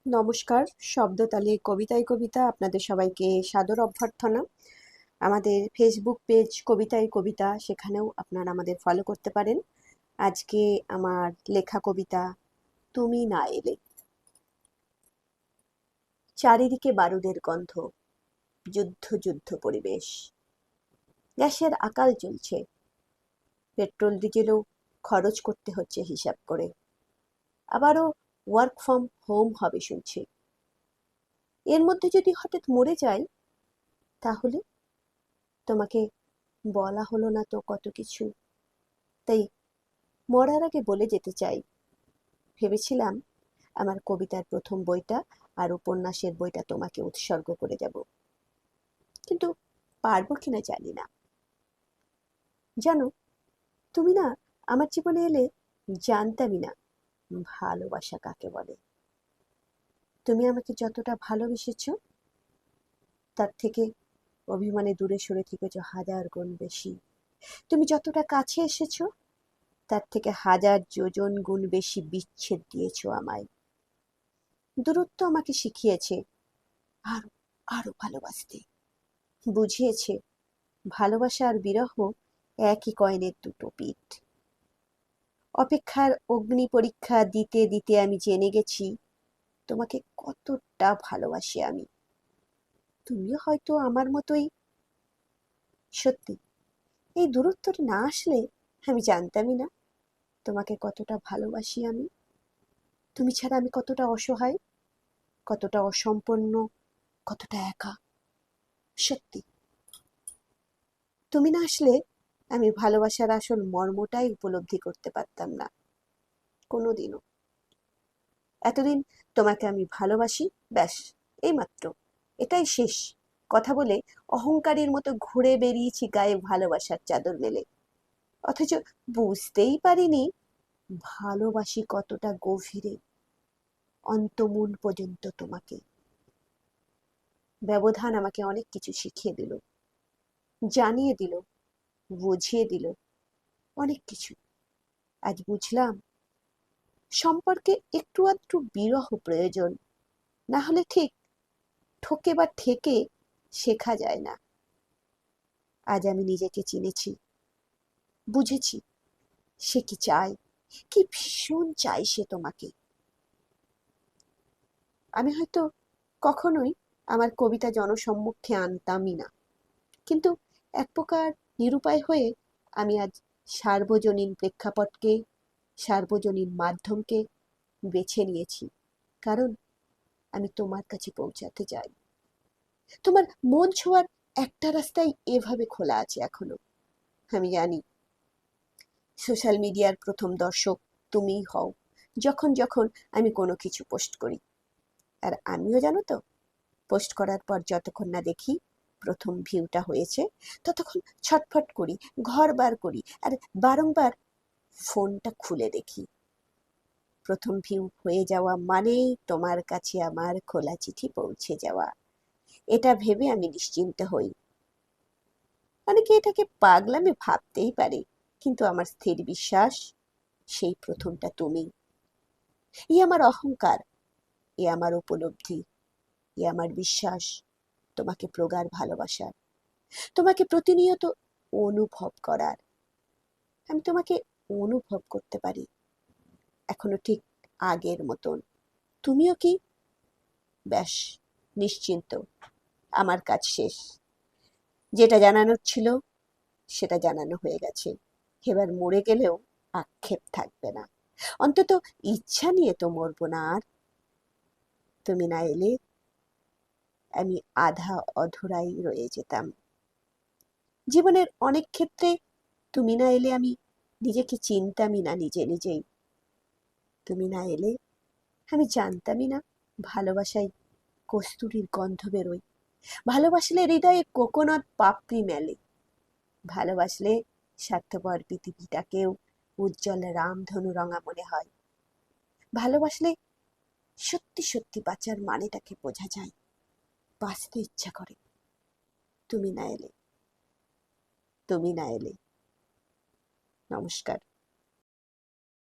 নমস্কার। শব্দতালে কবিতায় কবিতা আপনাদের সবাইকে সাদর অভ্যর্থনা। আমাদের ফেসবুক পেজ কবিতায় কবিতা, সেখানেও আপনারা আমাদের ফলো করতে পারেন। আজকে আমার লেখা কবিতা তুমি না এলে। চারিদিকে বারুদের গন্ধ, যুদ্ধ যুদ্ধ পরিবেশ। গ্যাসের আকাল চলছে, পেট্রোল ডিজেলও খরচ করতে হচ্ছে হিসাব করে। আবারও ওয়ার্ক ফ্রম হোম হবে শুনছি। এর মধ্যে যদি হঠাৎ মরে যাই, তাহলে তোমাকে বলা হলো না তো কত কিছু। তাই মরার আগে বলে যেতে চাই, ভেবেছিলাম আমার কবিতার প্রথম বইটা আর উপন্যাসের বইটা তোমাকে উৎসর্গ করে যাব, কিন্তু পারবো কিনা জানি না। জানো, তুমি না আমার জীবনে এলে জানতামই না ভালোবাসা কাকে বলে। তুমি আমাকে যতটা ভালোবেসেছো, তার থেকে অভিমানে দূরে সরে থেকেছো হাজার গুণ বেশি। তুমি যতটা কাছে এসেছো, তার থেকে হাজার যোজন গুণ বেশি বিচ্ছেদ দিয়েছো আমায়। দূরত্ব আমাকে শিখিয়েছে আরো আরো ভালোবাসতে, বুঝিয়েছে ভালোবাসা আর বিরহ একই কয়েনের দুটো পিঠ। অপেক্ষার অগ্নি পরীক্ষা দিতে দিতে আমি জেনে গেছি তোমাকে কতটা ভালোবাসি আমি। তুমিও হয়তো আমার মতোই। সত্যি, এই দূরত্বটা না আসলে আমি জানতামই না তোমাকে কতটা ভালোবাসি আমি। তুমি ছাড়া আমি কতটা অসহায়, কতটা অসম্পন্ন, কতটা একা। সত্যি, তুমি না আসলে আমি ভালোবাসার আসল মর্মটাই উপলব্ধি করতে পারতাম না কোনোদিনও। এতদিন তোমাকে আমি ভালোবাসি, ব্যাস, এইমাত্র, এটাই শেষ কথা বলে অহংকারীর মতো ঘুরে বেরিয়েছি গায়ে ভালোবাসার চাদর মেলে। অথচ বুঝতেই পারিনি ভালোবাসি কতটা গভীরে, অন্তমূল পর্যন্ত তোমাকে। ব্যবধান আমাকে অনেক কিছু শিখিয়ে দিল, জানিয়ে দিল, বুঝিয়ে দিল অনেক কিছু। আজ বুঝলাম সম্পর্কে একটু আধটু বিরহ প্রয়োজন, না হলে ঠিক ঠকে বা ঠেকে শেখা যায় না। আজ আমি নিজেকে চিনেছি, বুঝেছি সে কি চায়, কি ভীষণ চাই সে তোমাকে। আমি হয়তো কখনোই আমার কবিতা জনসম্মুখে আনতামই না, কিন্তু এক প্রকার নিরুপায় হয়ে আমি আজ সার্বজনীন প্রেক্ষাপটকে, সার্বজনীন মাধ্যমকে বেছে নিয়েছি। কারণ আমি তোমার কাছে পৌঁছাতে চাই। তোমার মন ছোঁয়ার একটা রাস্তাই এভাবে খোলা আছে এখনো। আমি জানি সোশ্যাল মিডিয়ার প্রথম দর্শক তুমিই হও যখন যখন আমি কোনো কিছু পোস্ট করি। আর আমিও জানো তো, পোস্ট করার পর যতক্ষণ না দেখি প্রথম ভিউটা হয়েছে, ততক্ষণ ছটফট করি, ঘর বার করি, আর বারংবার ফোনটা খুলে দেখি। প্রথম ভিউ হয়ে যাওয়া মানেই তোমার কাছে আমার খোলা চিঠি পৌঁছে যাওয়া, এটা ভেবে আমি নিশ্চিন্ত হই। অনেকে এটাকে পাগলামি ভাবতেই পারে, কিন্তু আমার স্থির বিশ্বাস সেই প্রথমটা তুমি। এ আমার অহংকার, এ আমার উপলব্ধি, এ আমার বিশ্বাস তোমাকে প্রগাঢ় ভালোবাসার, তোমাকে প্রতিনিয়ত অনুভব করার। আমি তোমাকে অনুভব করতে পারি এখনো ঠিক আগের মতন। তুমিও কি? ব্যাস, নিশ্চিন্ত, আমার কাজ শেষ। যেটা জানানোর ছিল সেটা জানানো হয়ে গেছে। এবার মরে গেলেও আক্ষেপ থাকবে না, অন্তত ইচ্ছা নিয়ে তো মরবো না আর। তুমি না এলে আমি আধা অধরাই রয়ে যেতাম। জীবনের অনেক ক্ষেত্রে তুমি না এলে আমি নিজেকে চিনতামই না নিজে নিজেই। তুমি না এলে আমি জানতামই না ভালোবাসায় কস্তুরীর গন্ধ বেরোয়, ভালোবাসলে হৃদয়ে কোকোনাট পাপড়ি মেলে, ভালোবাসলে স্বার্থপর পৃথিবীটাকেও উজ্জ্বল রামধনু রঙা মনে হয়, ভালোবাসলে সত্যি সত্যি বাঁচার মানেটাকে বোঝা যায়, বাঁচতে ইচ্ছা করে। তুমি না এলে, তুমি না এলে। নমস্কার।